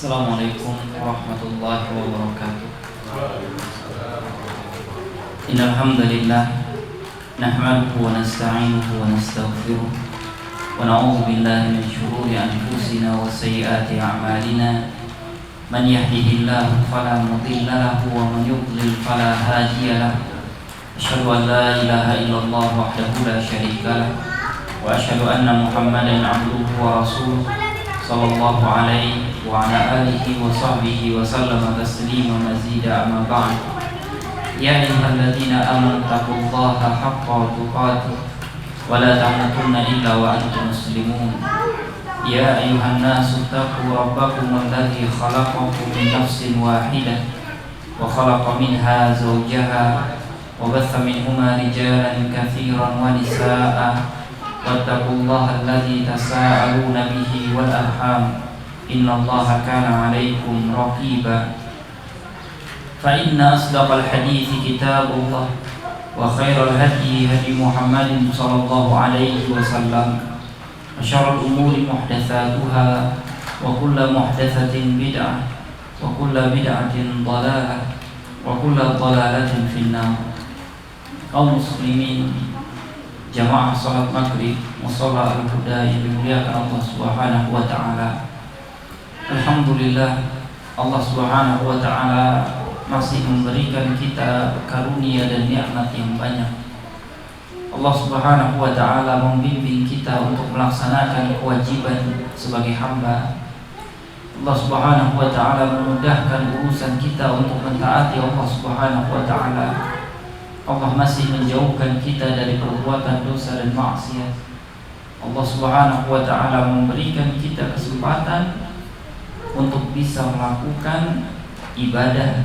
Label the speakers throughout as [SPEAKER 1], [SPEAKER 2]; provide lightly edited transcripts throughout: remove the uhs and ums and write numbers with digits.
[SPEAKER 1] Assalamualaikum warahmatullahi wabarakatuh. Innal hamdalillah nahmaduhu wa nasta'inuhu wa nastaghfiruh wa na'udzu billahi min shururi anfusina wa sayyiati a'malina. Man yahdihillahu fala mudilla lahu wa man yudlil fala hadiya lahu. Asyhadu an la ilaha illallah wahdahu la syarika lahu wa asyhadu anna Muhammadan 'abduhu wa rasuluh sallallahu alaihi wa ala alihi wa sahbihi wa sallama taslima mazida amma ba'd. Ya ayyuhalladzina amanu taqullaha haqqa tuqatih wa la tamutunna illa wa antum muslimun. Ya ayyuhan nasu taqu rabbakum alladzi khalaqakum min nafsin wahidah wa khalaqa minha zawjaha wa batha minhuma rijalan katsiran wa nisaa'a wattaqullaha alladzi tasaaluna bihi wal arham innallaha kana 'alaikum raqiba. Fa inna asdaqal hadithi kitabullah wa khairal hadyi hadi Muhammadin sallallahu alaihi wasallam wa syarrul umuri muhdatsatuha wa kullu muhdatsatin bid'ah wa kullu bid'atin dhalalah wa kullu dhalalatin finnar. Kaum muslimin jamaah salat maghrib musalla al-huda yang dimuliakan Allah Subhanahu wa taala. Alhamdulillah, Allah Subhanahu wa taala masih memberikan kita karunia dan nikmat yang banyak. Allah Subhanahu wa taala membimbing kita untuk melaksanakan kewajiban sebagai hamba. Allah Subhanahu wa taala memudahkan urusan kita untuk mentaati Allah Subhanahu wa taala. Allah masih menjauhkan kita dari perbuatan dosa dan maksiat. Allah Subhanahu wa taala memberikan kita kesempatan untuk bisa melakukan ibadah,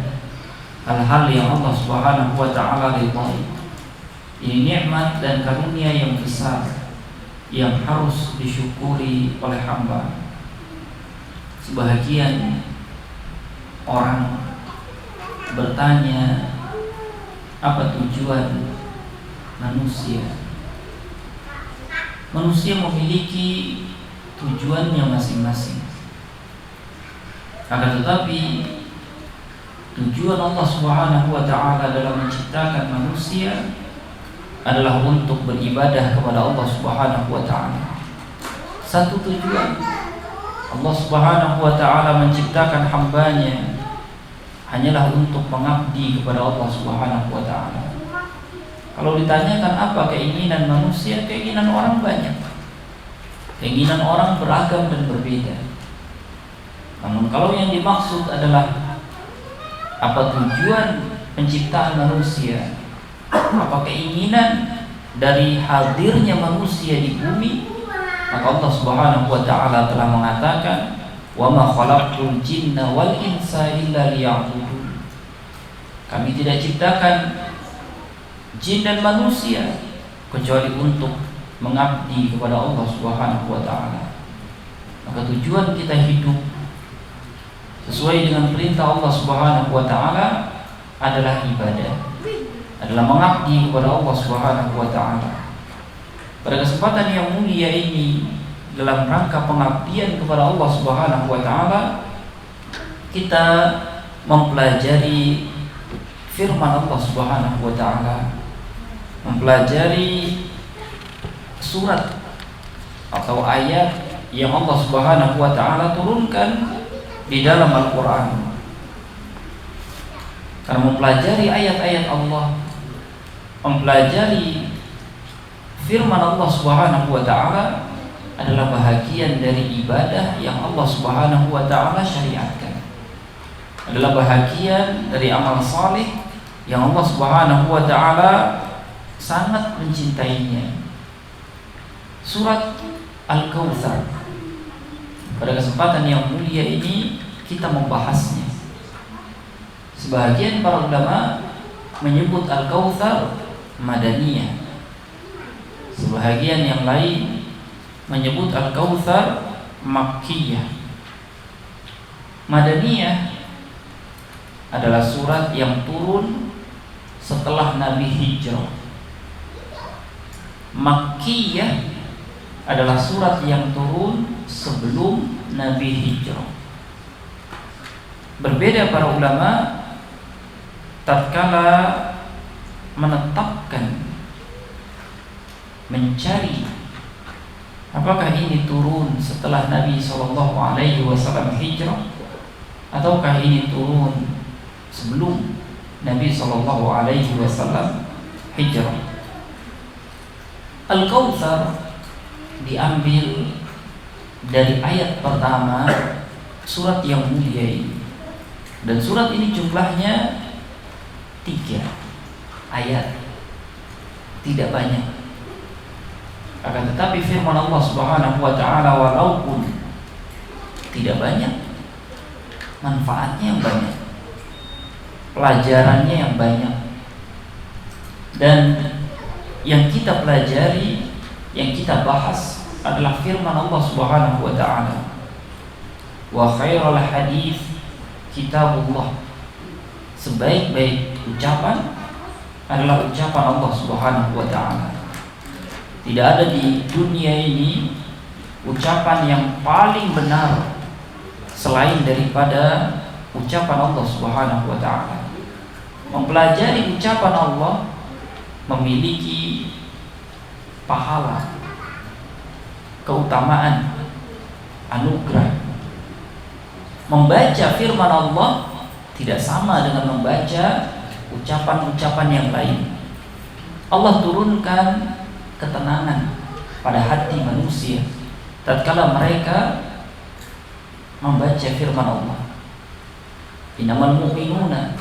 [SPEAKER 1] hal-hal yang Allah Subhanahu wa taala ridhai. Ini nikmat dan karunia yang besar yang harus disyukuri oleh hamba. Sebahagian orang bertanya, apa tujuan manusia? Manusia memiliki tujuannya masing-masing. Akan tetapi tujuan Allah Subhanahu wa taala dalam menciptakan manusia adalah untuk beribadah kepada Allah Subhanahu wa taala. Satu tujuan Allah Subhanahu wa taala menciptakan hambanya hanyalah untuk mengabdi kepada Allah Subhanahu wa taala. Kalau ditanyakan apa keinginan manusia, keinginan orang banyak. Keinginan orang beragam dan berbeda. Namun kalau yang dimaksud adalah apa tujuan penciptaan manusia, apa keinginan dari hadirnya manusia di bumi, maka Allah Subhanahu wa taala telah mengatakan, wa ma khalaqtul jinna wal insa illa liya'budun. Kami tidak ciptakan jin dan manusia kecuali untuk mengabdi kepada Allah Subhanahu wa taala. Maka tujuan kita hidup sesuai dengan perintah Allah Subhanahu wa taala adalah ibadah, adalah mengabdi kepada Allah Subhanahu wa taala. Pada kesempatan yang mulia ini, dalam rangka pengabdian kepada Allah Subhanahu wa taala, kita mempelajari firman Allah Subhanahu wa taala, mempelajari surat atau ayat yang Allah Subhanahu wa taala turunkan di dalam Al-Qur'an. Karena mempelajari ayat-ayat Allah, mempelajari firman Allah Subhanahu wa taala adalah bahagian dari ibadah yang Allah Subhanahu wa taala syariatkan. Adalah bahagian dari amal saleh yang Allah Subhanahu wa taala sangat mencintainya. Surat Al-Kautsar. Pada kesempatan yang mulia ini kita membahasnya. Sebahagian para ulama menyebut Al-Kautsar Madaniyah. Sebahagian yang lain menyebut Al-Kautsar Makkiyah. Madaniyah adalah surat yang turun setelah Nabi hijrah. Makkiyah adalah surat yang turun sebelum Nabi hijrah. Berbeda para ulama tatkala menetapkan, mencari apakah ini turun setelah Nabi SAW hijrah ataukah ini turun sebelum Nabi SAW hijrah. Al-Kautsar diambil dari ayat pertama surat yang mulia ini, dan surat ini jumlahnya 3 ayat, tidak banyak. Akan tetapi firman Allah Subhanahu wa taala walaupun tidak banyak, manfaatnya yang banyak, pelajarannya yang banyak. Dan yang kita pelajari, yang kita bahas adalah firman Allah Subhanahu wa taala. Wa khairal hadits kitabullah. Sebaik-baik ucapan adalah ucapan Allah Subhanahu wa taala. Tidak ada di dunia ini ucapan yang paling benar selain daripada ucapan Allah Subhanahu wa taala. Mempelajari ucapan Allah memiliki pahala, keutamaan, anugerah. Membaca firman Allah tidak sama dengan membaca ucapan-ucapan yang lain. Allah turunkan ketenangan pada hati manusia tatkala mereka membaca firman Allah. Innamal mu'minuna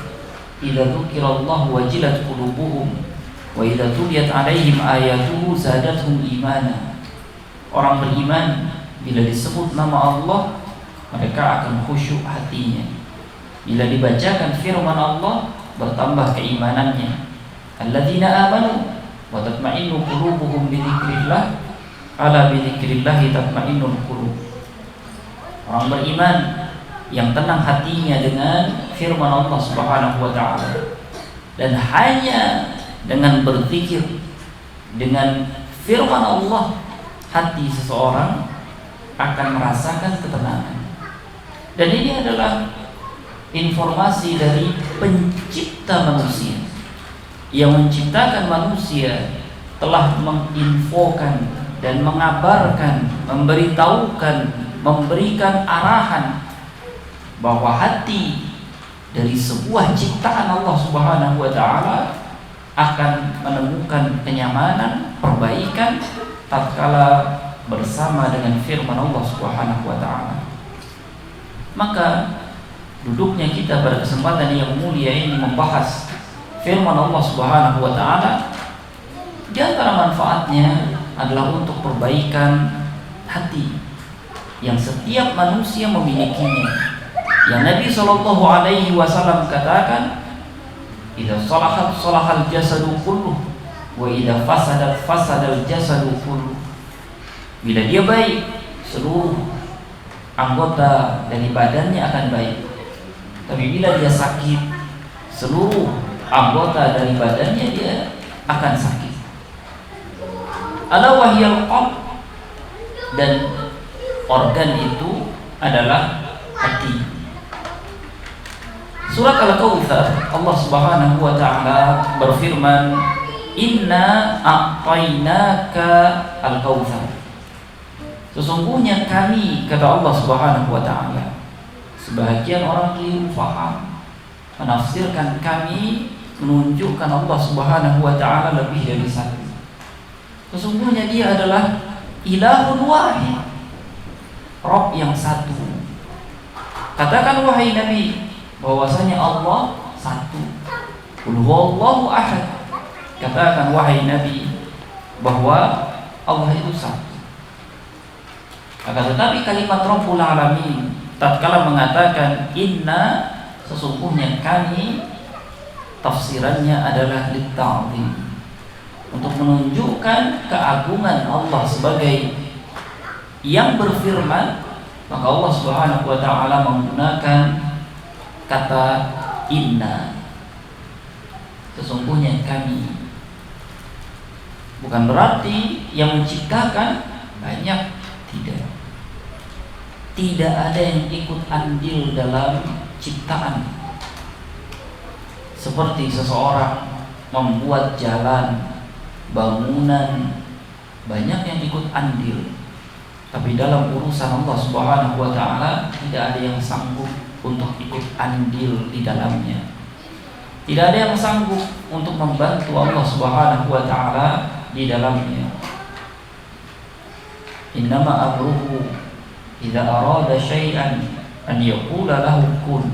[SPEAKER 1] idza dzukirallahu wajilat qulubuhum wa idza tuliyat 'alaihim ayatuhu zadatuhum imana. Orang beriman bila disebut nama Allah mereka akan khusyuk hatinya. Bila dibacakan firman Allah bertambah keimanannya. Alladzina amanu wa tatma'innu qulubuhum bi dzikrillah ala bi dzikrillah tatma'innul qulub. Orang beriman yang tenang hatinya dengan firman Allah Subhanahu wa taala, dan hanya dengan berzikir dengan firman Allah hati seseorang akan merasakan ketenangan. Dan ini adalah informasi dari pencipta manusia. Yang menciptakan manusia telah menginfokan dan mengabarkan, memberitahukan, memberikan arahan bahwa hati dari sebuah ciptaan Allah Subhanahu wa taala akan menemukan kenyamanan, perbaikan tatkala bersama dengan firman Allah Subhanahu wa taala. Maka duduknya kita pada kesempatan yang mulia ini membahas firman Allah Subhanahu wa taala, di antara manfaatnya adalah untuk perbaikan hati yang setiap manusia memilikinya. Yang Nabi SAW katakan, idza salahat salahal jasadu kulluh wa idza fasadat fasadal jasadu kulluh. Bila dia baik, seluruh anggota dari badannya akan baik. Tapi bila dia sakit, seluruh anggota dari badannya dia akan sakit. Ala wahyal qalb, dan organ itu adalah hati. Surat Al-Kautsar, Allah Subhanahu wa taala berfirman, "Inna a'tainaka al-kautsar." Sesungguhnya kami, kata Allah Subhanahu wa taala. Sebahagian orang keliru faham, menafsirkan kami menunjukkan Allah Subhanahu wa taala lebih dari satu. Sesungguhnya dia adalah ilahun wahid, Rabb yang satu. Katakan wahai Nabi bahwasanya Allah satu. Qul huwallahu ahad. Katakan wahai Nabi bahwa Allah itu satu. Akan tetapi kalimat Rabbul Alamin tatkala mengatakan inna, sesungguhnya kami, tafsirannya adalah litta'zim, untuk menunjukkan keagungan Allah sebagai yang berfirman. Maka Allah Subhanahu wa taala menggunakan kata inna, sesungguhnya kami. Bukan berarti yang menciptakan banyak, tidak. Tidak ada yang ikut andil dalam ciptaan. Seperti seseorang membuat jalan, bangunan, banyak yang ikut andil. Tapi dalam urusan Allah Subhanahu wa taala tidak ada yang sanggup untuk ikut andil di dalamnya. Tidak ada yang sanggup untuk membantu Allah Subhanahu wa taala di dalamnya. Innama amruhu idza arada syai'an an yaqula lahu kun.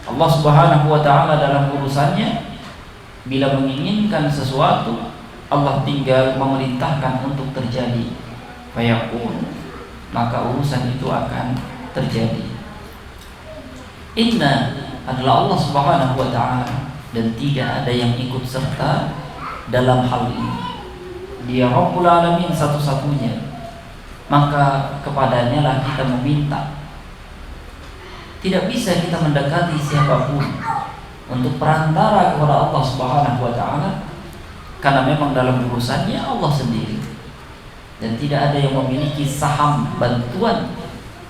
[SPEAKER 1] Allah Subhanahu wa taala dalam urusannya bila menginginkan sesuatu, Allah tinggal memerintahkan untuk terjadi. Fayakun, maka urusan itu akan terjadi. Inna adalah Allah Subhanahu wa taala dan tidak ada yang ikut serta dalam hal ini. Dia Rabbul Alamin satu-satunya. Maka kepadanya lah kita meminta. Tidak bisa kita mendekati siapapun untuk perantara kepada Allah Subhanahu wa taala, karena memang dalam urusannya Allah sendiri. Dan tidak ada yang memiliki saham bantuan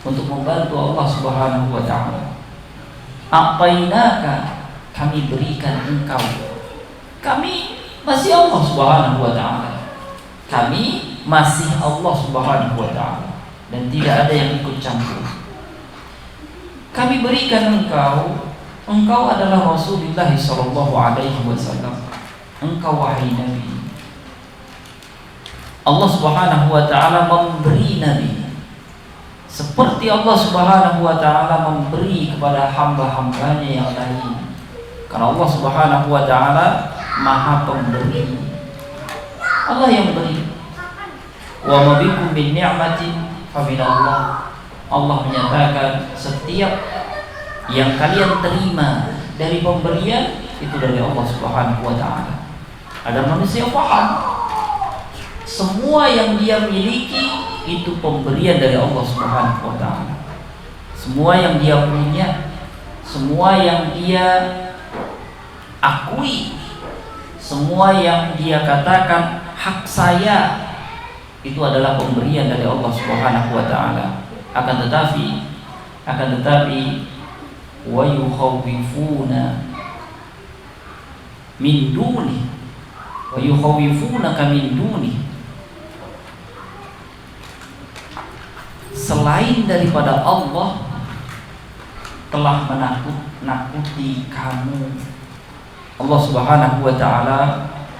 [SPEAKER 1] untuk membantu Allah Subhanahu wa taala. A'tainaka, kami berikan engkau. Kami masih Allah Subhanahu wa taala. Kami masih Allah Subhanahu wa taala dan tidak ada yang ikut campur. Kami berikan engkau. Engkau adalah Rasulullah sallallahu alaihi wasallam. Engkau wahai Nabi. Allah Subhanahu wa taala memberi Nabi seperti Allah Subhanahu wa taala memberi kepada hamba-hambanya yang lain. Karena Allah Subhanahu wa taala Maha Pemberi. Allah yang beri. Wa ma bikum min ni'matin fa minallah. Allah menyatakan setiap yang kalian terima dari pemberian itu dari Allah Subhanahu wa taala. Agar manusia paham semua yang dia miliki itu pemberian dari Allah Subhanahu wa taala. Semua yang dia punya, semua yang dia akui, semua yang dia katakan hak saya, itu adalah pemberian dari Allah Subhanahu wa taala. Akan tetapi wa yukhawifuna min duni wa yukhawifunaka min duni, selain daripada Allah telah menakut-nakuti kamu. Allah Subhanahu wa taala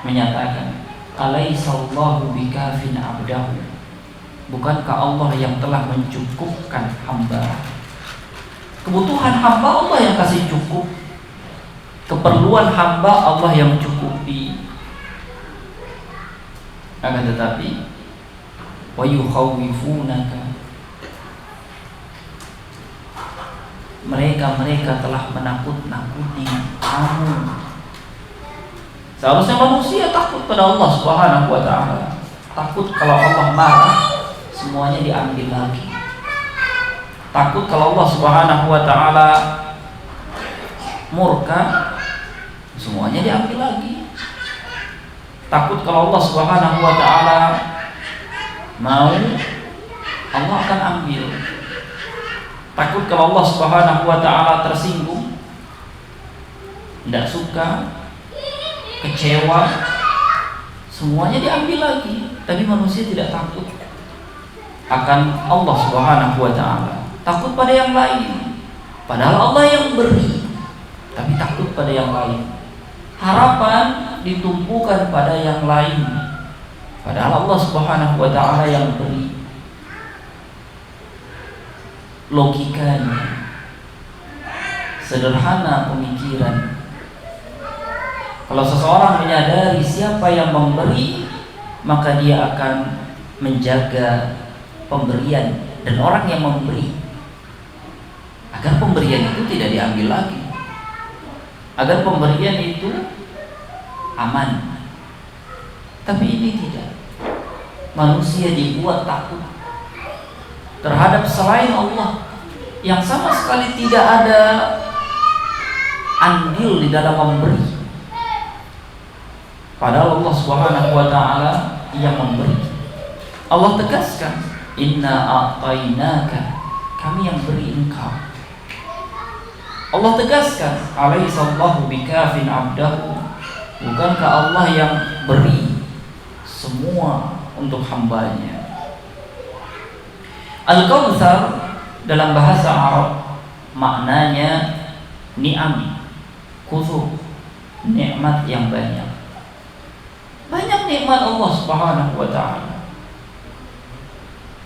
[SPEAKER 1] menyatakan, alaisallahu bikafin abdahu, bukankah Allah yang telah mencukupkan hamba? Kebutuhan hamba Allah yang kasih cukup, keperluan hamba Allah yang mencukupi. Akan tetapi wa yukhawifunaka, mereka telah menakut-nakuti kamu. Seharusnya manusia takut pada Allah Subhanahu wa taala. Takut kalau Allah marah, semuanya diambil lagi. Takut kalau Allah Subhanahu wa taala murka, semuanya diambil lagi. Takut kalau Allah Subhanahu wa taala mau, Allah akan ambil. Takut kalau Allah Subhanahu wa taala tersinggung, tidak suka, kecewa, semuanya diambil lagi. Tapi manusia tidak takut akan Allah Subhanahu wa taala. Takut pada yang lain, padahal Allah yang beri, tapi takut pada yang lain. Harapan ditumpukan pada yang lain, padahal Allah Subhanahu wa taala yang beri. Logikanya sederhana pemikiran. Kalau seseorang menyadari siapa yang memberi, maka dia akan menjaga pemberian dan orang yang memberi, agar pemberian itu tidak diambil lagi, agar pemberian itu aman. Tapi ini tidak. Manusia dibuat takut terhadap selain Allah yang sama sekali tidak ada andil di dalam memberi. Padahal Allah Subhanahu wa taala yang memberi. Allah tegaskan, inna a'tainaka, kami yang beri engkau. Allah tegaskan, alaihissallahu bikafin abdahu, bukankah Allah yang beri semua untuk hambanya. Al-Kautsar dalam bahasa Arab maknanya ni'am, khusus, nikmat yang banyak. Banyak nikmat Allah Subhanahu wa taala.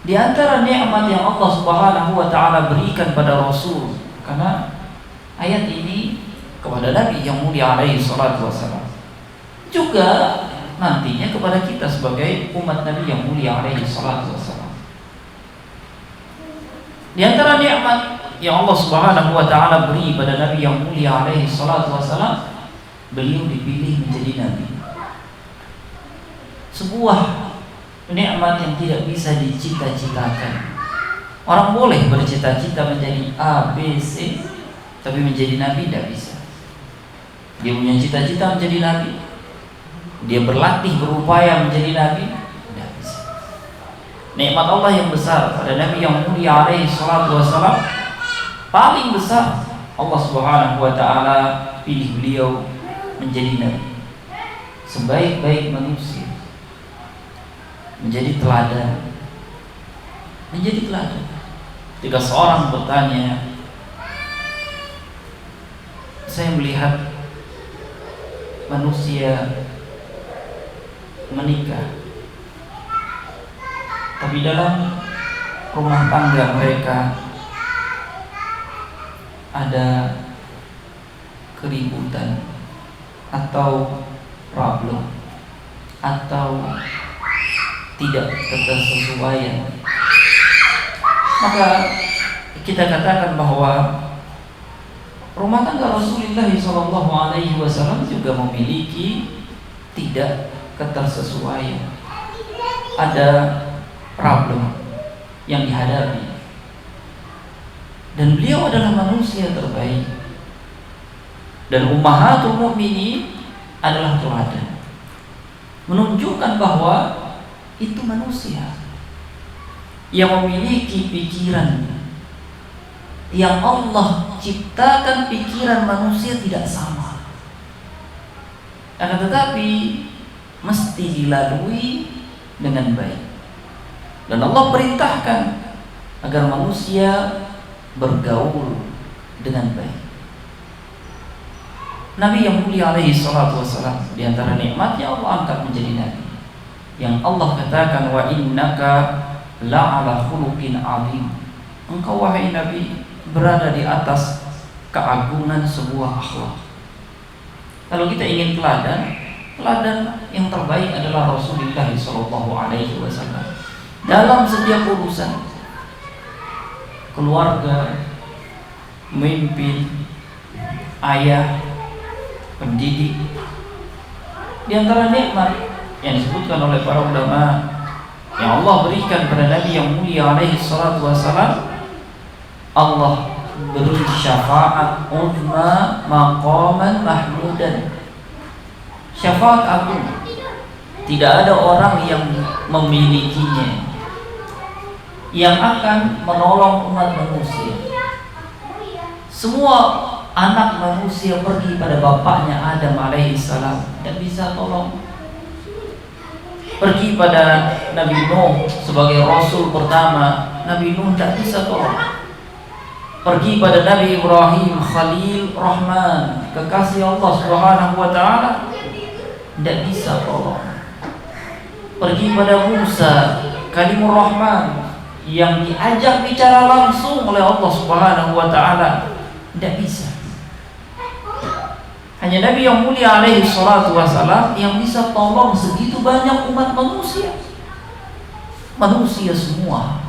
[SPEAKER 1] Di antara nikmat yang Allah Subhanahu wa taala berikan pada Rasul, karena ayat ini kepada Nabi yang mulia alaihi salatu wassalam, juga nantinya kepada kita sebagai umat Nabi yang mulia alaihi salatu wassalam. Di antara nikmat yang Allah Subhanahu wa taala beri pada Nabi yang mulia alaihi salatu wassalam, beliau dipilih menjadi nabi. Sebuah nikmat yang tidak bisa dicita-citakan. Orang boleh bercita-cita menjadi A, B, C, tapi menjadi nabi tidak bisa. Dia punya cita-cita menjadi nabi, dia berlatih, berupaya menjadi nabi, tidak bisa. Nikmat Allah yang besar pada Nabi yang mulia alaihi salatu wassalam, paling besar, Allah Subhanahu wa taala pilih beliau menjadi nabi, sebaik-baik manusia, menjadi teladan. Menjadi teladan. Jika seorang bertanya, saya melihat manusia menikah, tapi dalam rumah tangga mereka ada keributan atau problem atau tidak kesesuaian, maka kita katakan bahwa rumah tangga Rasulullah SAW juga memiliki tidak ketersesuaian, ada problem yang dihadapi, dan beliau adalah manusia terbaik, dan ummahatul mukminin adalah teladan, menunjukkan bahwa itu manusia yang memiliki pikiran yang Allah ciptakan. Pikiran manusia tidak sama, akan tetapi mesti dilalui dengan baik, dan Allah perintahkan agar manusia bergaul dengan baik. Nabi yang mulia alaihi salatu wassalam, di antara nikmatnya Allah angkat menjadi nabi, yang Allah katakan, wa innaka la'ala khuluqin azim, engkau wahai Nabi berada di atas keagungan sebuah akhlak. Kalau kita ingin teladan yang terbaik adalah Rasulullah SAW dalam setiap urusan keluarga, memimpin, ayah, pendidik. Di antara nikmat yang disebutkan oleh para ulama yang Allah berikan pada Nabi yang mulia alaihi salatu wassalam, Allah beri syafaat uzma maqaman mahmudan, syafaat agung. Tidak ada orang yang memilikinya yang akan menolong umat manusia. Semua anak manusia pergi pada bapaknya Adam alaihi salam, tidak bisa tolong. Pergi pada Nabi Nuh sebagai Rasul pertama, Nabi Nuh tidak bisa tolong. Pergi pada Nabi Ibrahim Khalil Rahman, kekasih Allah Subhanahu wa taala, tidak bisa tolong. Pergi pada Musa Kalimur Rahman, yang diajak bicara langsung oleh Allah Subhanahu wa taala, tidak bisa. Hanya Nabi yang mulia alaihi salatu wassalam yang bisa tolong segitu banyak umat manusia. Manusia semua,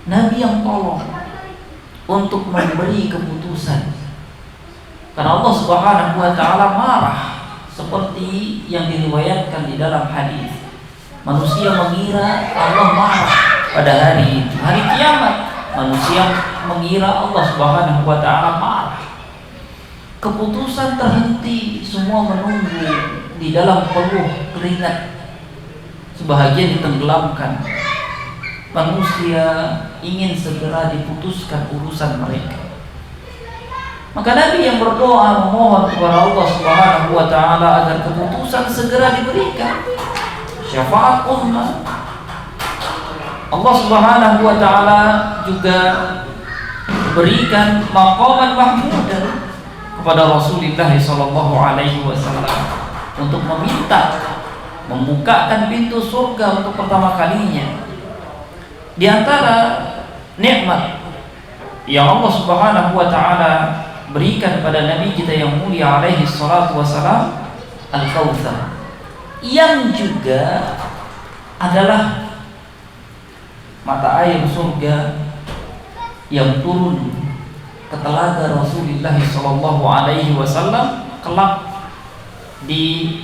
[SPEAKER 1] Nabi yang tolong untuk memberi keputusan. Karena Allah Subhanahu wa taala marah, seperti yang diriwayatkan di dalam hadis. Manusia mengira Allah marah pada hari itu, hari kiamat. Manusia mengira Allah Subhanahu wa taala marah. Keputusan terhenti, semua menunggu di dalam peluh keringat, sebahagian ditenggelamkan. Manusia ingin segera diputuskan urusan mereka. Maka Nabi yang berdoa memohon kepada Allah Subhanahu wa taala agar keputusan segera diberikan. Syafaat ummah. Allah Subhanahu wa taala juga berikan maqaman mahmudan kepada Rasulullah sallallahu alaihi wasallam untuk meminta membukakan pintu surga untuk pertama kalinya. Di antara nikmat yang Allah Subhanahu wa taala berikan pada Nabi kita yang mulia alaihi salatu wasalam, Al-Kautsar, yang juga adalah mata air surga yang turun ke telaga Rasulullah sallallahu alaihi wasallam kelak di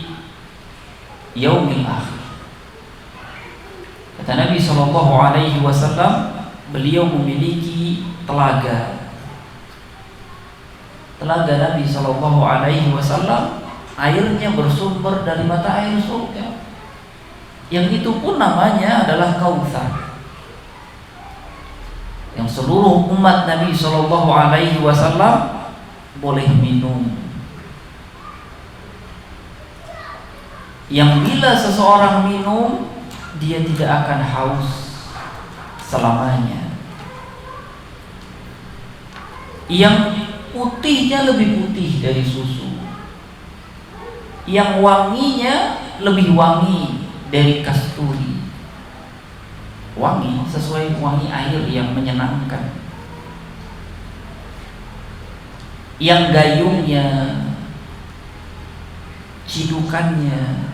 [SPEAKER 1] yaumil akhir. Kata Nabi sallallahu alaihi wasallam, beliau memiliki telaga Nabi sallallahu alaihi wasallam, airnya bersumber dari mata air surga, yang itu pun namanya adalah Kautsar, yang seluruh umat Nabi sallallahu alaihi wasallam boleh minum, yang bila seseorang minum dia tidak akan haus selamanya, yang putihnya lebih putih dari susu, yang wanginya lebih wangi dari kasturi. Wangi sesuai wangi air yang menyenangkan, yang gayungnya, cidukannya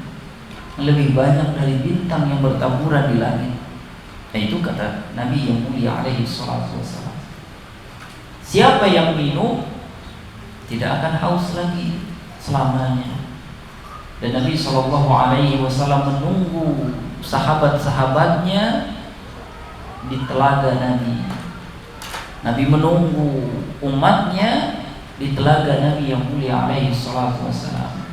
[SPEAKER 1] lebih banyak dari bintang yang bertaburan di langit. Nah, itu kata Nabi yang mulia alaihi salatu wassalam. Siapa yang minum tidak akan haus lagi selamanya. Dan Nabi sallallahu alaihi wasallam menunggu sahabat-sahabatnya di telaga Nabi. Nabi menunggu umatnya di telaga Nabi yang mulia alaihi salatu wassalam.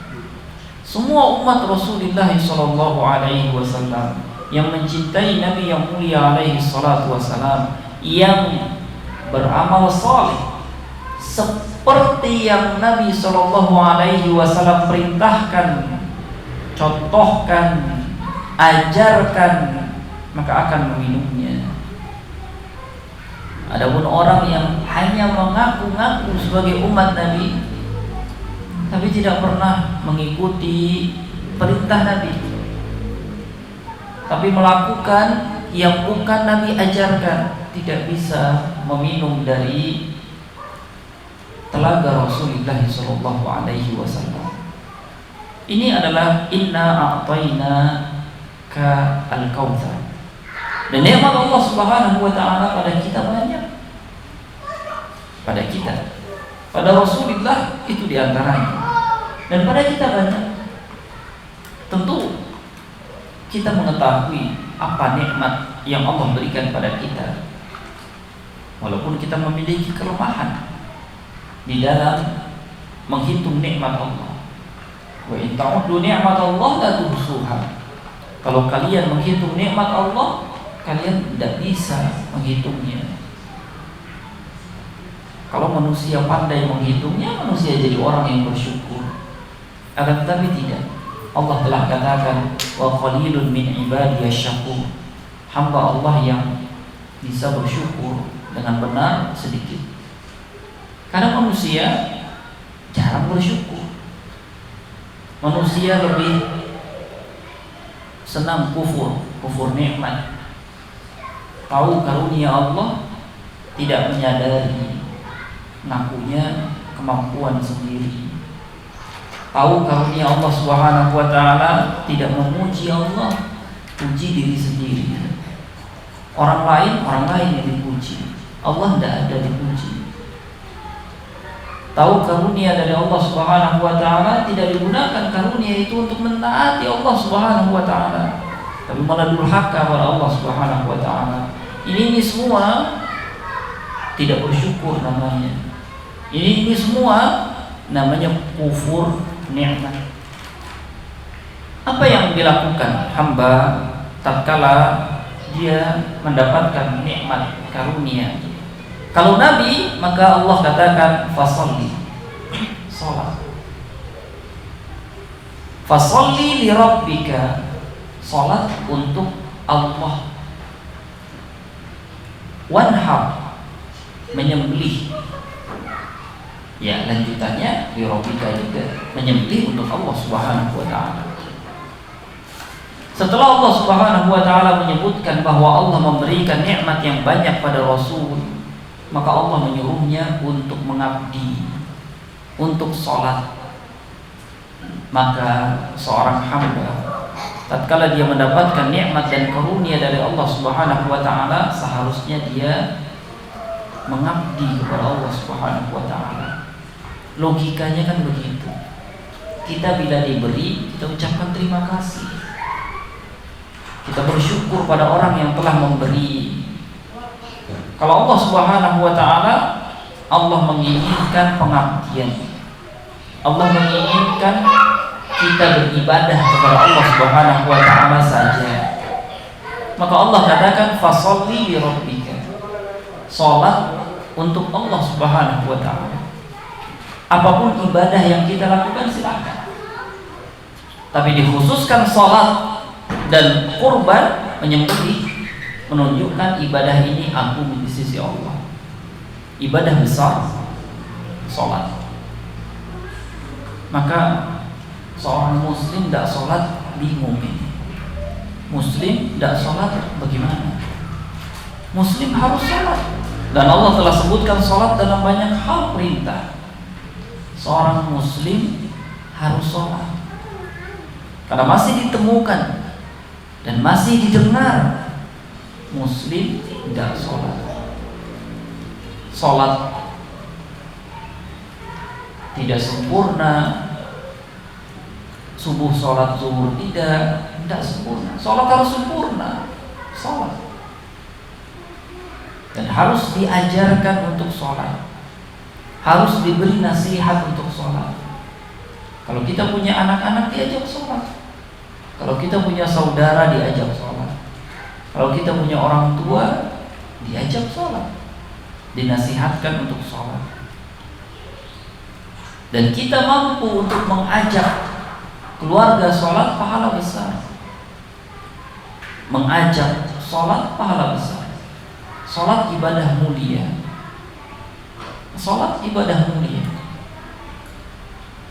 [SPEAKER 1] Semua umat Rasulullah sallallahu alaihi wasallam yang mencintai Nabi yang mulia alaihi salatu wassalam, yang beramal saleh seperti yang Nabi sallallahu alaihi wasallam perintahkan, contohkan, ajarkan, maka akan meminumnya. Adapun orang yang hanya mengaku-ngaku sebagai umat Nabi tapi tidak pernah mengikuti perintah Nabi, tapi melakukan yang bukan Nabi ajarkan, tidak bisa meminum dari telaga Rasulullah sallallahu alaihi wasallam. Ini adalah inna a'tayna ka al-Kautsar. Dan nikmat Allah Subhanahu wa taala pada kita banyak. Pada kita, pada Rasulullah itu diantaranya. Dan pada kita banyak. Tentu kita mengetahui apa nikmat yang Allah berikan pada kita, walaupun kita memiliki kelemahan di dalam menghitung nikmat Allah. Wa in ta'uddu ni'matallahi la tuhsuha. Kalau kalian menghitung nikmat Allah, kalian tidak bisa menghitungnya. Kalau manusia pandai menghitungnya, manusia jadi orang yang bersyukur. Akan tetapi tidak. Allah telah katakan, wa qalilun min ibadiyasy syakur. Hamba Allah yang bisa bersyukur dengan benar sedikit. Karena manusia jarang bersyukur. Manusia lebih senang kufur nikmat. Tahu karunia Allah, tidak menyadari, ngakunya kemampuan sendiri. Tahu karunia Allah Subhanahu wa taala, tidak memuji Allah, puji diri sendiri. Orang lain yang dipuji, Allah tidak ada dipuji. Tahu karunia dari Allah Subhanahu wa taala, tidak digunakan karunia itu untuk mentaati Allah Subhanahu wa taala, tapi malah durhaka kepada Allah Subhanahu wa taala. Ini semua tidak bersyukur namanya. Ini semua namanya kufur nikmat. Apa yang dilakukan hamba tatkala dia mendapatkan nikmat karunia? Kalau Nabi, maka Allah katakan fasolli, sholat. Fasolli li rabbika, sholat untuk Allah. Wanhar, menyembelih. Ya, lanjutannya li rabbika juga, menyembelih untuk Allah Subhanahu wa taala. Setelah Allah Subhanahu wa taala menyebutkan bahwa Allah memberikan nikmat yang banyak pada Rasul, maka Allah menyuruhnya untuk mengabdi, untuk sholat. Maka seorang hamba tatkala dia mendapatkan nikmat dan karunia dari Allah Subhanahu wa taala, seharusnya dia mengabdi kepada Allah Subhanahu wa taala. Logikanya kan begitu. Kita bila diberi, kita ucapkan terima kasih. Kita bersyukur pada orang yang telah memberi. Kalau Allah Subhanahu wa taala, Allah menginginkan pengabdian. Allah menginginkan kita beribadah kepada Allah Subhanahu wa taala saja. Maka Allah katakan fasholli li rabbika, salat untuk Allah Subhanahu wa taala. Apapun ibadah yang kita lakukan silakan, tapi dikhususkan salat dan kurban, menyembelih, menunjukkan ibadah ini agung di sisi Allah. Ibadah besar, salat. Maka seorang muslim tidak sholat bingung ini. Muslim tidak sholat bagaimana? Muslim harus sholat, dan Allah telah sebutkan sholat dalam banyak hal perintah. Seorang muslim harus sholat, karena masih ditemukan dan masih didengar muslim tidak sholat. Sholat tidak sempurna, subuh sholat zuhur tidak sempurna. Sholat harus sempurna, sholat, dan harus diajarkan untuk sholat, harus diberi nasihat untuk sholat. Kalau kita punya anak-anak, diajak sholat. Kalau kita punya saudara, diajak sholat. Kalau kita punya orang tua, diajak sholat, dinasihatkan untuk sholat. Dan kita mampu untuk mengajak keluarga sholat, pahala besar. Mengajak sholat, pahala besar. Sholat ibadah mulia. Sholat ibadah mulia.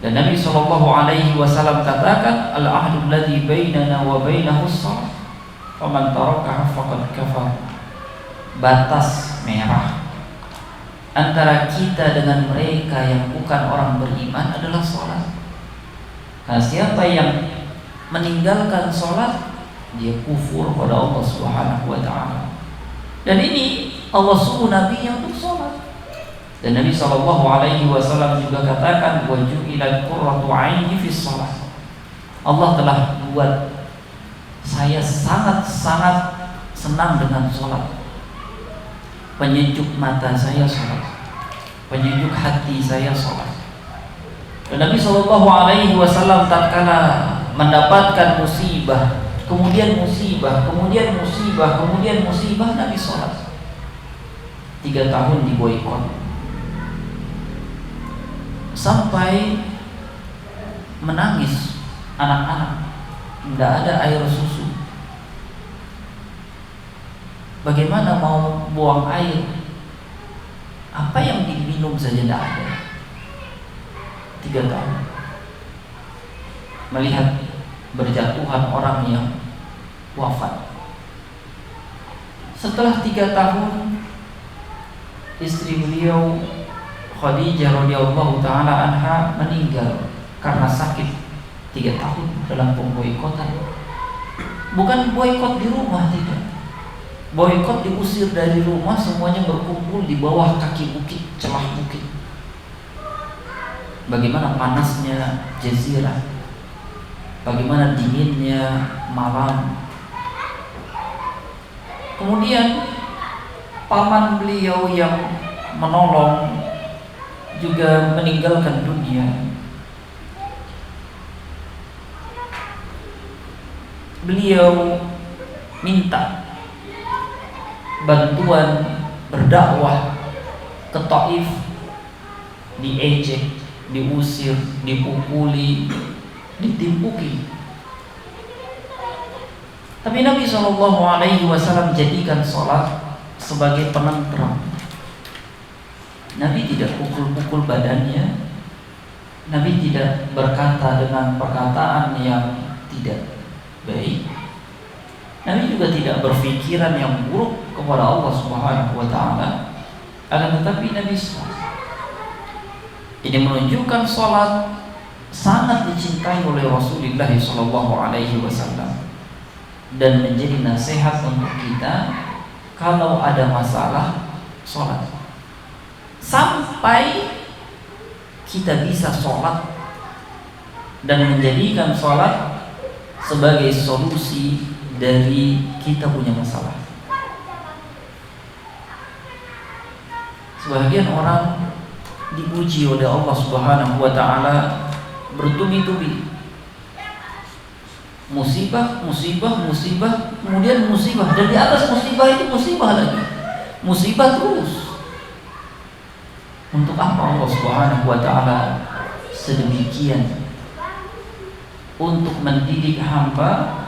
[SPEAKER 1] Dan Nabi SAW katakan, al-ahdu alladhi bainana wa bainahu shalah, faman tarakaha faqad kafar. Batas merah antara kita dengan mereka yang bukan orang beriman adalah sholat. Nah, siapa yang meninggalkan sholat, dia kufur pada Allah Subhanahu wa taala. Dan ini Allah suruh Nabi untuk sholat. Dan Nabi SAW juga katakan, wa ju'ilat qurratu 'aini fi shalah. Allah telah buat saya sangat-sangat senang dengan sholat. Penyejuk mata saya sholat, penyejuk hati saya sholat. Dan Nabi SAW tatkala mendapatkan musibah, kemudian musibah, kemudian musibah, kemudian musibah, Nabi sholat. 3 tahun diboikot, sampai menangis anak-anak, tidak ada air susu. Bagaimana mau buang air? Apa yang diminum saja tidak ada. 3 tahun melihat berjatuhan orang yang wafat. Setelah 3 tahun, istri beliau Khadijah radhiyallahu taala anha meninggal karena sakit. 3 tahun dalam pemboikotan. Bukan boikot di rumah, tidak. Boikot diusir dari rumah, semuanya berkumpul di bawah kaki bukit, celah bukit. Bagaimana panasnya jazirah, bagaimana dinginnya malam. Kemudian paman beliau yang menolong juga meninggalkan dunia. Beliau minta bantuan berdakwah ke Taif, diejek, diusir, dipukuli, ditimpuki. Tapi Nabi SAW jadikan sholat sebagai penenteram. Nabi tidak pukul-pukul badannya. Nabi tidak berkata dengan perkataan yang tidak baik. Nabi juga tidak berpikiran yang buruk kepada Allah Subhanahu wa taala. Akan tetapi Nabi sholat. Ini menunjukkan sholat sangat dicintai oleh Rasulullah SAW dan menjadi nasihat untuk kita kalau ada masalah sholat, sampai kita bisa sholat dan menjadikan sholat sebagai solusi dari kita punya masalah. Sebagian orang dipuji oleh Allah Subhanahu wa taala bertubi-tubi, musibah, kemudian musibah, dan di atas musibah itu musibah lagi, musibah terus. Untuk apa Allah Subhanahu wa taala sedemikian? Untuk mendidik hamba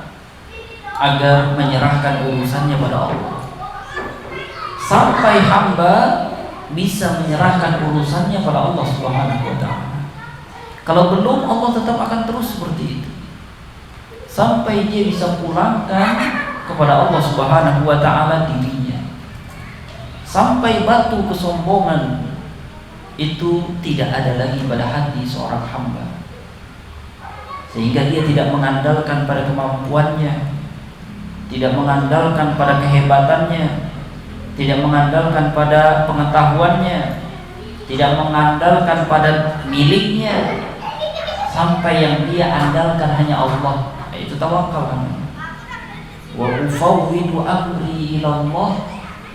[SPEAKER 1] agar menyerahkan urusannya pada Allah, sampai hamba bisa menyerahkan urusannya pada Allah Subhanahu wa taala. Kalau belum, Allah tetap akan terus seperti itu sampai dia bisa pulangkan kepada Allah Subhanahu wa taala dirinya, sampai batu kesombongan itu tidak ada lagi pada hati seorang hamba, sehingga dia tidak mengandalkan pada kemampuannya, tidak mengandalkan pada kehebatannya, tidak mengandalkan pada pengetahuannya, tidak mengandalkan pada miliknya, sampai yang dia andalkan hanya Allah. Itu tawakal namanya. Wa ufawwidu amri ila Allah,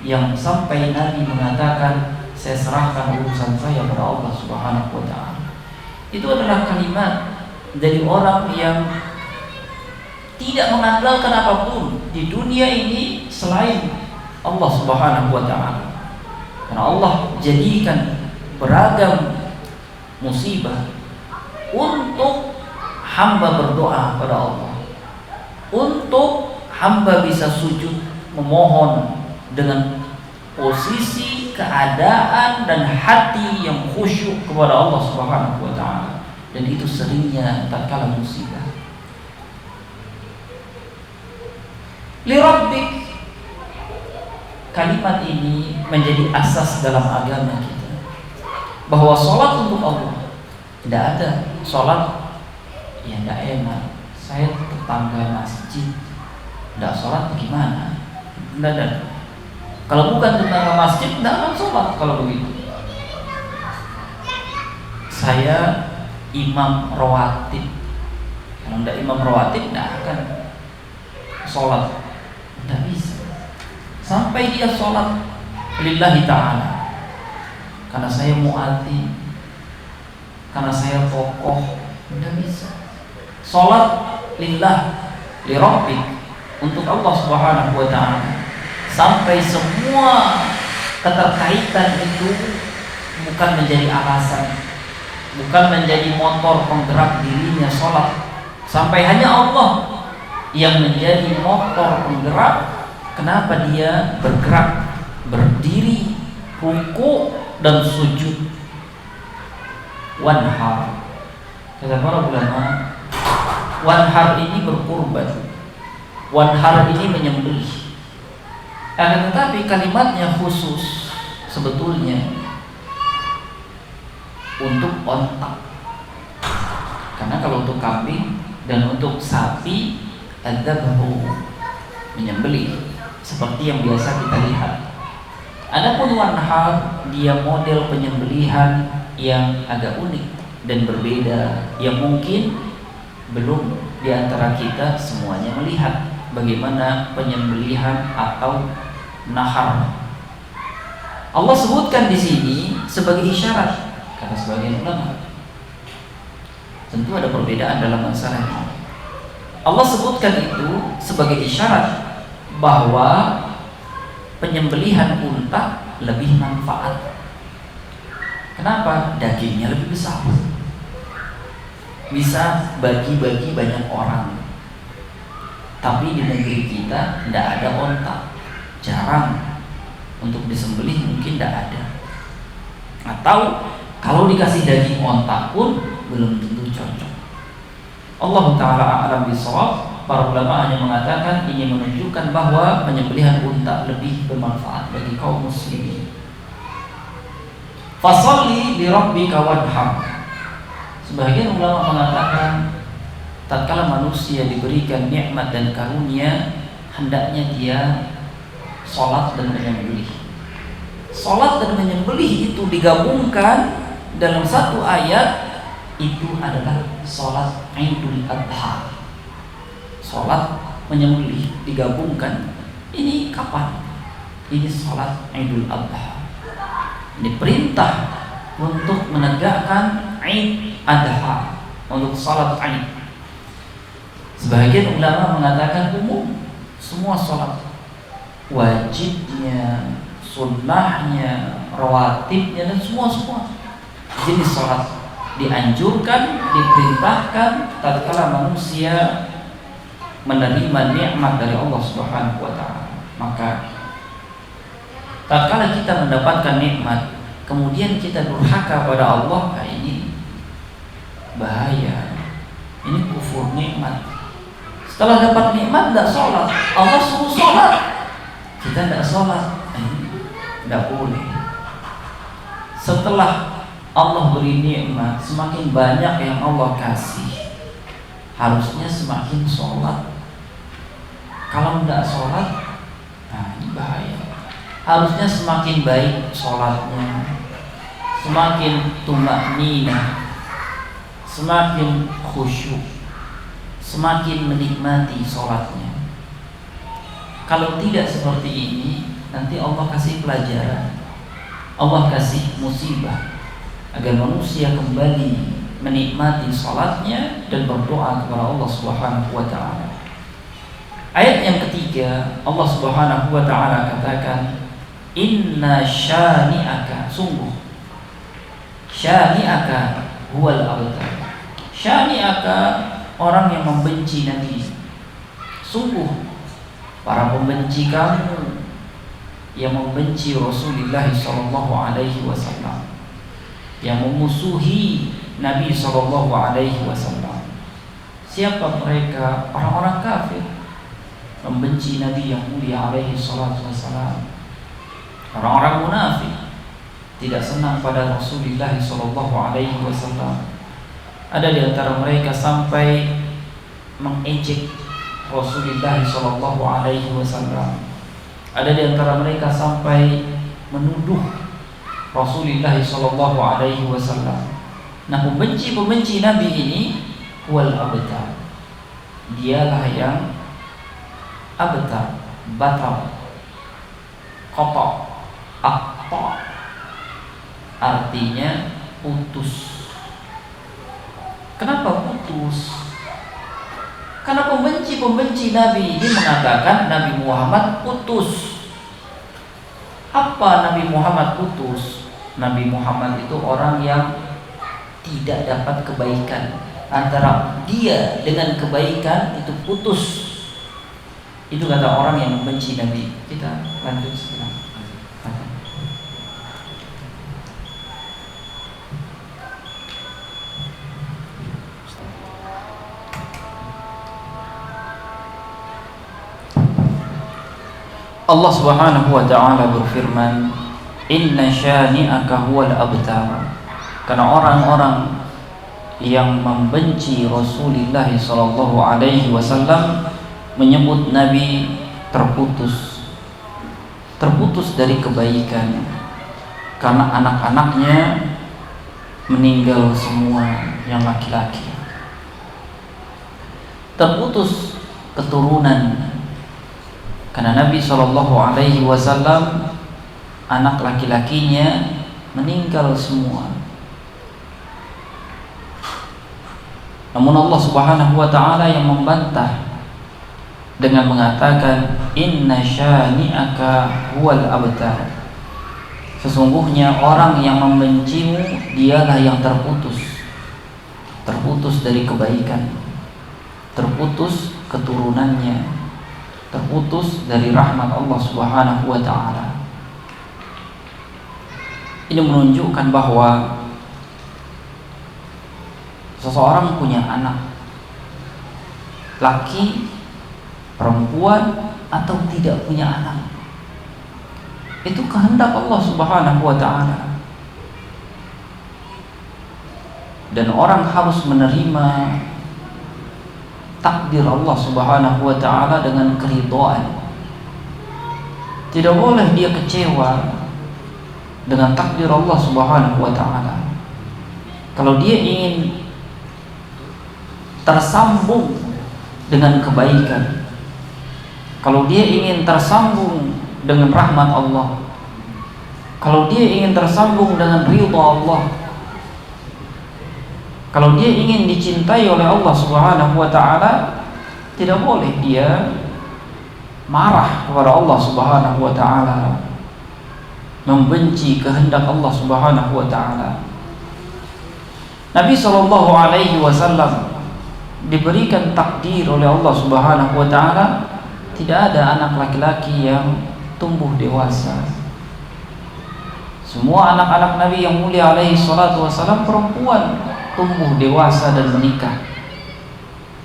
[SPEAKER 1] yang sampai Nabi mengatakan saya serahkan urusan saya pada Allah Subhanahu wa taala. Itu adalah kalimat dari orang yang tidak mengandalkan apapun di dunia ini selain Allah Subhanahu wa taala. Karena Allah jadikan beragam musibah untuk hamba berdoa pada Allah, untuk hamba bisa sujud memohon dengan posisi, keadaan dan hati yang khusyuk kepada Allah Subhanahu wa taala. Dan itu seringnya tatkala musibah. Li rabbik, kalimat ini menjadi asas dalam agama kita, bahwa sholat untuk Allah. Tidak ada sholat ya tidak enak, saya tetangga masjid, tidak sholat bagaimana? Tidak ada. Kalau bukan tetangga masjid, tidak akan sholat. Kalau begitu, saya imam rawatib. Kalau tidak imam rawatib, tidak akan sholat. Tidak bisa. Sampai dia sholat lillahi ta'ala, karena saya mu'adzin, karena saya tokoh, tidak bisa. Sholat lillah, li rabbik, untuk Allah Subhanahu wa ta'ala, sampai semua keterkaitan itu bukan menjadi alasan, bukan menjadi motor penggerak dirinya sholat, sampai hanya Allah yang menjadi motor penggerak kenapa dia bergerak, berdiri, ruku dan sujud. Wanhar, kata para ulama, wanhar ini berkurban, wanhar ini menyembelih. Akan tetapi kalimatnya khusus sebetulnya untuk ontak. Karena kalau untuk kambing dan untuk sapi ada bahu, menyembelih seperti yang biasa kita lihat. Adapun wanhar, dia model penyembelihan yang agak unik dan berbeda, yang mungkin belum di antara kita semuanya melihat bagaimana penyembelihan atau nahar. Allah sebutkan di sini sebagai isyarat, kata sebagian ulama. Tentu ada perbedaan dalam masalah ini. Allah sebutkan itu sebagai isyarat bahwa penyembelihan unta lebih manfaat Kenapa? Dagingnya lebih besar, bisa bagi-bagi banyak orang. Tapi di negeri kita tidak ada onta, jarang. Untuk disembelih mungkin tidak ada. Atau kalau dikasih daging onta pun belum tentu cocok. Allah Ta'ala a'lam bishawab. Para ulama hanya mengatakan ini menunjukkan bahwa penyembelihan unta lebih bermanfaat bagi kaum muslimin. Fasholli li rabbika wadhar. Sebagian ulama mengatakan tatkala manusia diberikan nikmat dan karunia, hendaknya dia sholat dan menyembelih. Sholat dan menyembelih itu digabungkan dalam satu ayat, itu adalah sholat Idul Adha. Sholat menyembelih digabungkan. Ini kapan? Ini sholat Idul Adha. Ini perintah untuk menegakkan Id Adha, untuk sholat Id. Sebagian ulama mengatakan umum, semua sholat, wajibnya, sunnahnya, rawatibnya, dan semua jenis sholat dianjurkan, diperintahkan tatkala manusia menerima nikmat dari Allah Subhanahu wa Ta'ala. Maka tatkala kita mendapatkan nikmat kemudian kita durhaka pada Allah, nah ini bahaya, ini kufur nikmat. Setelah dapat nikmat tidak sholat, Allah suruh sholat, kita tidak sholat, tidak boleh. Setelah Allah beri nikmat, semakin banyak yang Allah kasih, harusnya semakin sholat. Kalau tidak sholat, nah ini bahaya. Harusnya semakin baik sholatnya, semakin tumakninah, semakin khusyuk, semakin menikmati sholatnya. Kalau tidak seperti ini, nanti Allah kasih pelajaran, Allah kasih musibah, agar manusia kembali menikmati sholatnya dan berdoa kepada Allah Subhanahu wa Ta'ala. Ayat yang ketiga, Allah Subhanahu wa Ta'ala katakan, inna syani'aka, sungguh syani'aka huwal abtar. Syani'aka, orang yang membenci Nabi. Sungguh para pembenci kamu yang membenci Rasulullah sallallahu alaihi wasallam, yang memusuhi Nabi sallallahu alaihi wasallam. Siapa mereka? Orang-orang kafir, membenci Nabi yang mulia alaihi salatu wasallam. Orang-orang munafik tidak senang pada Rasulullah sallallahu alaihi wasallam. Ada di antara mereka sampai mengejek Rasulullah sallallahu alaihi wasallam. Ada di antara mereka sampai menuduh Rasulullah sallallahu alaihi wasallam. Nah, pembenci Nabi ini wal abtar. Dialah yang abtar, batal, kotor, akta, artinya putus. Kenapa putus? Karena pembenci Nabi ini mengatakan Nabi Muhammad putus. Apa Nabi Muhammad putus? Nabi Muhammad itu orang yang tidak dapat kebaikan. Antara dia dengan kebaikan itu putus. Itu kata orang yang membenci Nabi. Kita lanjut sekarang. Allah Subhanahu wa Ta'ala berfirman, inna syani'aka huwal abtar. Karena orang-orang yang membenci Rasulullah sallallahu alaihi wasallam menyebut Nabi terputus dari kebaikan, karena anak-anaknya meninggal semua yang laki-laki, terputus keturunan. Karena Nabi sallallahu alaihi wasallam anak laki-lakinya meninggal semua. Namun Allah Subhanahu wa Ta'ala yang membantah dengan mengatakan inna syani'aka huwal abtar. Sesungguhnya orang yang membencimu dialah yang terputus dari kebaikan, terputus keturunannya, terputus dari rahmat Allah Subhanahu wa ta'ala. Ini menunjukkan bahwa seseorang punya anak, laki, perempuan, atau tidak punya anak, itu kehendak Allah Subhanahu wa ta'ala. Dan orang harus menerima takdir Allah Subhanahu wa ta'ala dengan keridhaan. Tidak boleh dia kecewa dengan takdir Allah Subhanahu wa ta'ala. Kalau dia ingin tersambung dengan kebaikan, kalau dia ingin tersambung dengan rahmat Allah, kalau dia ingin tersambung dengan ridha Allah, kalau dia ingin dicintai oleh Allah Subhanahu wa ta'ala, tidak boleh dia marah kepada Allah Subhanahu wa ta'ala, membenci kehendak Allah Subhanahu wa ta'ala. Nabi sallallahu alaihi wasallam diberikan takdir oleh Allah Subhanahu wa ta'ala, tidak ada anak laki-laki yang tumbuh dewasa. Semua anak-anak Nabi yang mulia alaihi salatu wasallam perempuan, tumbuh dewasa dan menikah.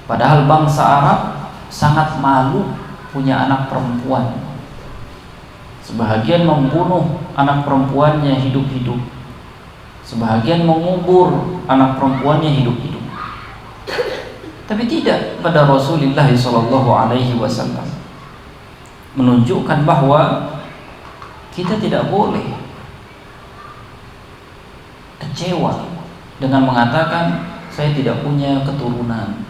[SPEAKER 1] Padahal bangsa Arab sangat malu punya anak perempuan. Sebahagian membunuh anak perempuannya hidup-hidup, sebahagian mengubur anak perempuannya hidup-hidup. Tapi tidak pada Rasulullah sallallahu alaihi wasallam, menunjukkan bahwa kita tidak boleh kecewa dengan mengatakan saya tidak punya keturunan,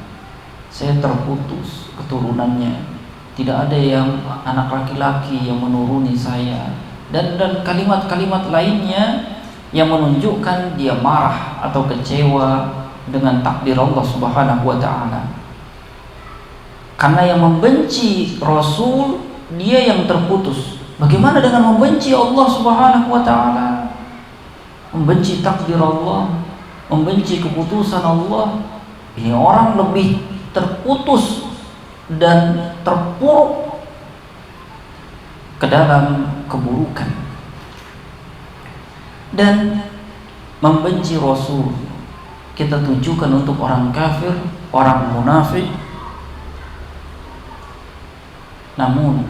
[SPEAKER 1] saya terputus keturunannya, tidak ada yang anak laki-laki yang menuruni saya, dan kalimat-kalimat lainnya yang menunjukkan dia marah atau kecewa dengan takdir Allah Subhanahu wa ta'ala. Karena yang membenci Rasul, dia yang terputus. Bagaimana dengan membenci Allah Subhanahu wa ta'ala? Membenci takdir Allah, membenci keputusan Allah. Ini orang lebih terputus dan terpuruk ke dalam keburukan. Dan membenci Rasul kita tujukan untuk orang kafir, orang munafik. Namun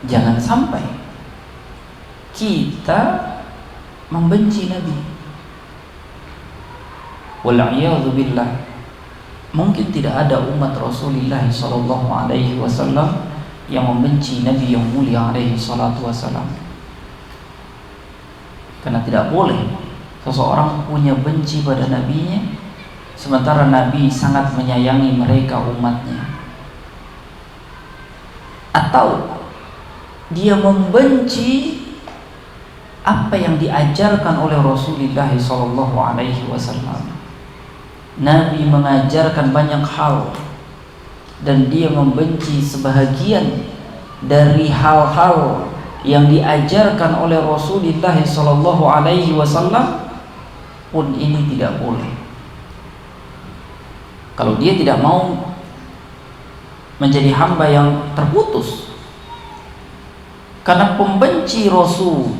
[SPEAKER 1] jangan sampai kita membenci Nabi. Wal'iyadzu billah. Mungkin tidak ada umat Rasulullah sallallahu alaihi wasallam yang membenci Nabi yang mulia alaihi salatu wasallam. Karena tidak boleh seseorang punya benci pada nabinya, sementara Nabi sangat menyayangi mereka umatnya. Atau dia membenci apa yang diajarkan oleh Rasulullah sallallahu alaihi wasallam. Nabi mengajarkan banyak hal dan dia membenci sebahagian dari hal-hal yang diajarkan oleh Rasulullah sallallahu alaihi wasallam. Pun ini tidak boleh. Kalau dia tidak mau menjadi hamba yang terputus, karena pembenci Rasul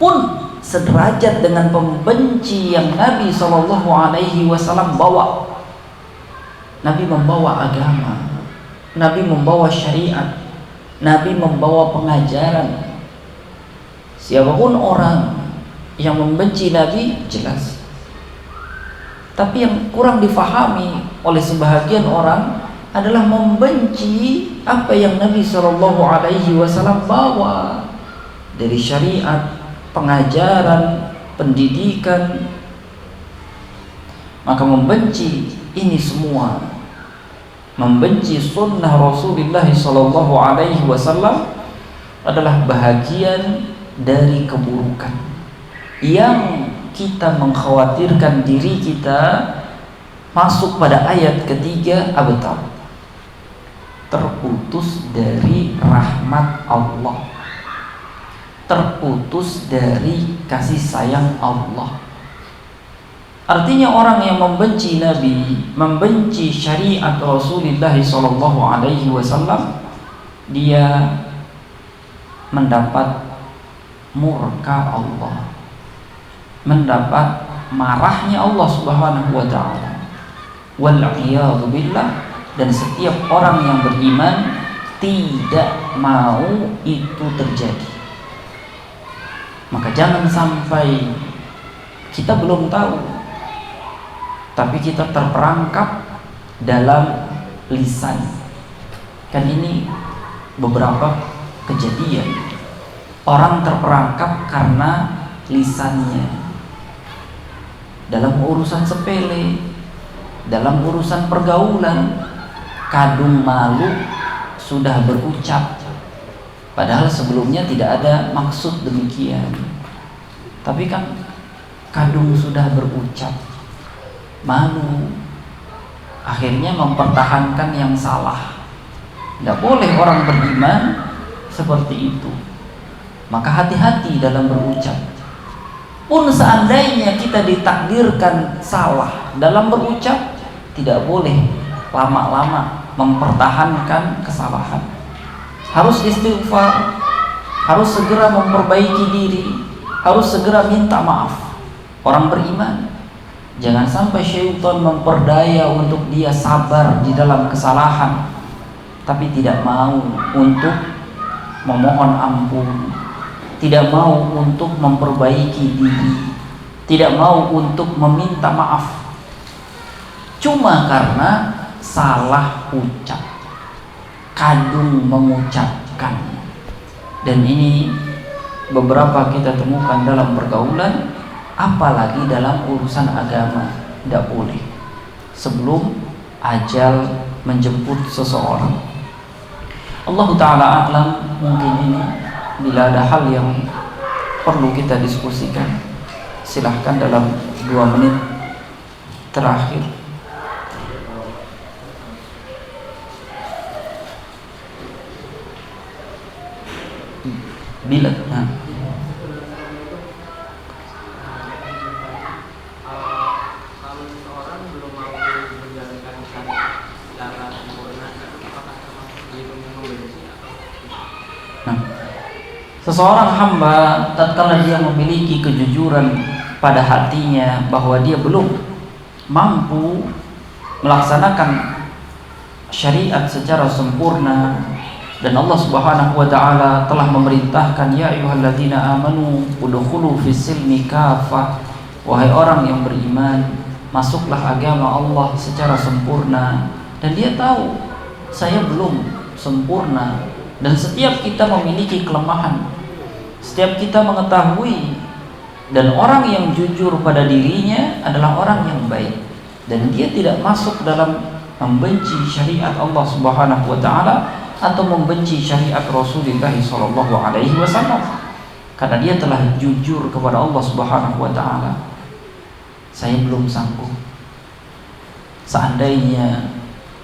[SPEAKER 1] pun sederajat dengan pembenci yang Nabi sallallahu alaihi wasallam bawa. Nabi membawa agama, Nabi membawa syariat, Nabi membawa pengajaran. Siapapun orang yang membenci Nabi jelas. Tapi yang kurang difahami oleh sebahagian orang adalah membenci apa yang Nabi sallallahu alaihi wasallam bawa dari syariat, pengajaran, pendidikan. Maka membenci ini semua, membenci sunnah Rasulullah sallallahu alaihi wasallam adalah bahagian dari keburukan yang kita mengkhawatirkan diri kita masuk pada ayat ketiga, abtar, terputus dari rahmat Allah.
[SPEAKER 2] terputus dari kasih sayang Allah. Artinya orang yang membenci Nabi, membenci syariat Rasulullah sallallahu alaihi wasallam, dia mendapat murka Allah, mendapat marahnya Allah Subhanahu wa taala. Wal iyadu billah. Dan setiap orang yang beriman tidak mau itu terjadi. Maka jangan sampai kita belum tahu, tapi kita terperangkap dalam lisan. Kan ini beberapa kejadian. Orang terperangkap karena lisannya. Dalam urusan sepele, dalam urusan pergaulan, kadung malu sudah berucap, padahal sebelumnya tidak ada maksud demikian. Tapi kan kadung sudah berucap, malu, akhirnya mempertahankan yang salah. Tidak boleh orang beriman seperti itu. Maka hati-hati dalam berucap. Pun seandainya kita ditakdirkan salah dalam berucap, tidak boleh lama-lama mempertahankan kesalahan. Harus istighfar, harus segera memperbaiki diri, harus segera minta maaf. Orang beriman jangan sampai syaitan memperdaya untuk dia sabar di dalam kesalahan, tapi tidak mau untuk memohon ampun, tidak mau untuk memperbaiki diri, tidak mau untuk meminta maaf, cuma karena salah ucap, kadung mengucapkan. Dan ini beberapa kita temukan dalam pergaulan, apalagi dalam urusan agama. Tidak boleh sebelum ajal menjemput seseorang. Allah Ta'ala a'lam. Mungkin ini, bila ada hal yang perlu kita diskusikan, silahkan dalam 2 menit terakhir. Bila
[SPEAKER 3] kalau seseorang belum mau menjalankan syariat secara sempurna, apakah termasuk dia membenci atau?
[SPEAKER 2] Seseorang hamba tatkala dia memiliki kejujuran pada hatinya bahwa dia belum mampu melaksanakan syariat secara sempurna, dan Allah Subhanahu wa taala telah memerintahkan, ya ayyuhalladzina amanu udkhulu fis-silmi kafah, wahai orang yang beriman, masuklah agama Allah secara sempurna. Dan dia tahu saya belum sempurna, dan setiap kita memiliki kelemahan, setiap kita mengetahui. Dan orang yang jujur pada dirinya adalah orang yang baik, dan dia tidak masuk dalam membenci syariat Allah Subhanahu wa taala atau membenci syariat Rasulullah sallallahu alaihi wasallam, karena dia telah jujur kepada Allah Subhanahu wa taala. Saya belum sanggup. Seandainya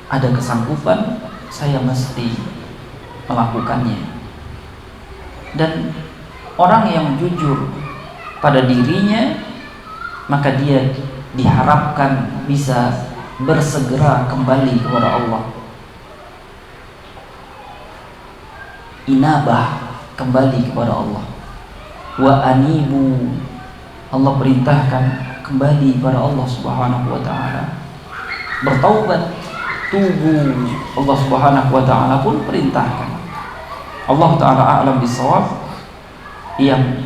[SPEAKER 2] ada kesanggupan, saya mesti melakukannya. Dan orang yang jujur pada dirinya, maka dia diharapkan bisa bersegera kembali kepada Allah. Inabah, kembali kepada Allah. Wa anibu, Allah perintahkan kembali kepada Allah Subhanahu wa taala. Bertaubat, tubu, Allah Subhanahu wa taala pun perintahkan. Allah taala a'lam bissawab. Yang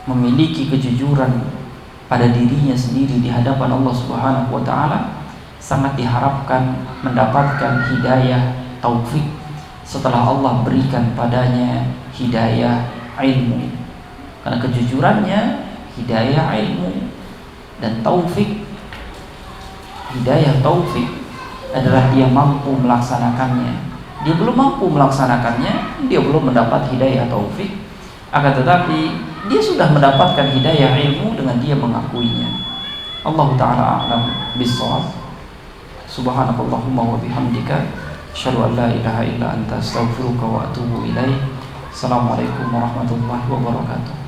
[SPEAKER 2] memiliki kejujuran pada dirinya sendiri di hadapan Allah Subhanahu wa taala sangat diharapkan mendapatkan hidayah taufik setelah Allah berikan padanya hidayah ilmu. Karena kejujurannya hidayah ilmu, dan taufik, hidayah taufik adalah dia mampu melaksanakannya. Dia belum mampu melaksanakannya, dia belum mendapat hidayah taufik. Akan tetapi dia sudah mendapatkan hidayah ilmu dengan dia mengakuinya. Allah Ta'ala a'lam bis-shawab. Subhanakallahumma wa bihamdika asyhadu an la ilaha illa anta astaghfiruka wa atubu ilaik. Assalamualaikum warahmatullahi wabarakatuh.